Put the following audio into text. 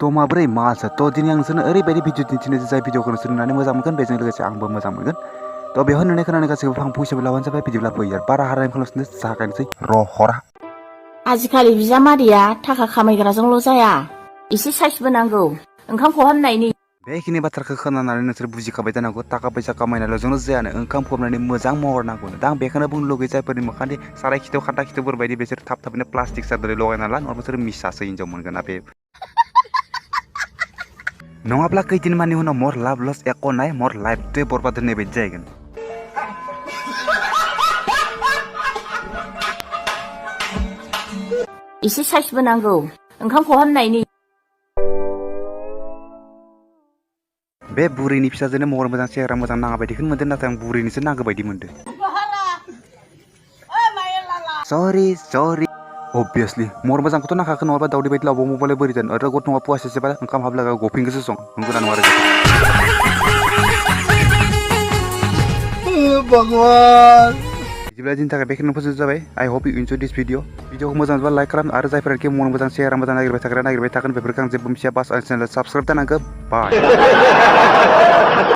थ' माब्रै मासो थ' दिनै आं नोंसोरनो ओरैबायदि भिडिअ दिन्थिनो जाय भिडिअखौ नोंसोर नुनानै मोजां मोनगोन बेजों लोगोसे आंबो मोजां मोनगोन थ' बेवहाय नुनाय खोनानाय गासैबो आं फैसाबो लाबानो जाबाय बिदिब्ला फैयो आरो बारा हाराय खालामसिनो जागायनोसै र' हरा आजिखालि बिजामादैया थाखा खामायग्राजोंल' जाया एसे साइसबो नांगौ ओंखाम खहामनायनि बेखिनि बाथ्राखौ खोनानानै नोंसोर बुजिखाबाय जानांगौ थाखा फैसा खामायनायल'जोंल' जायानो ओंखाम खबनानै मोजां महर नांगौ दा आं बेखौनो बुंनो लुगैयो जायफोरनि मोखांनि साराय खिथौ खान्था खिथौफोरबायदि बिसोर थाब थाबैनो प्लास्टिक सार्जारि लगायना ला नङाबा बिसोर मिसासो हिनजाव मोनगोन ना बे नङाब्ला खैदिनमानि उनाव मर लाभ लस एक नाय मर लाइफ टु बरबाद होननाय बायदि जाहैगोन एसे साइसबो नांगौ ओंखाम खहामनायनि बे बुरैनि फिसाजोनो महर मोजां सेहेरा मोजां नाङा बायदिखौनो मोनदों नाथाय आं बुरैनिसो नांगौ बायदि मोनदों सरि अबभियासलि महर मोजांखौथ' नांखागोन नङाबा दावदै बायदि लावबाव मबाइल बोरै जानो आरो गथ' नङा फुवासेसोबा ओंखाम हाबलागा गफिंखौसो सं नंगौना नङा आरो भगवान बिदिब्ला दिनैनि थाखाय बेखिनियाव फोजोब जाबाय आइ होप इउ इन्जय दिस भिडिअखौ मोजां मोनबा लाइक खालाम आरो जायफोराखि महर मोजां सेहेरा मोजां नागिरबाय थागोन बेफोरखौ आं जेबो मिथिया बास आं चेनेल साबस्क्राइब जानांगौ बाय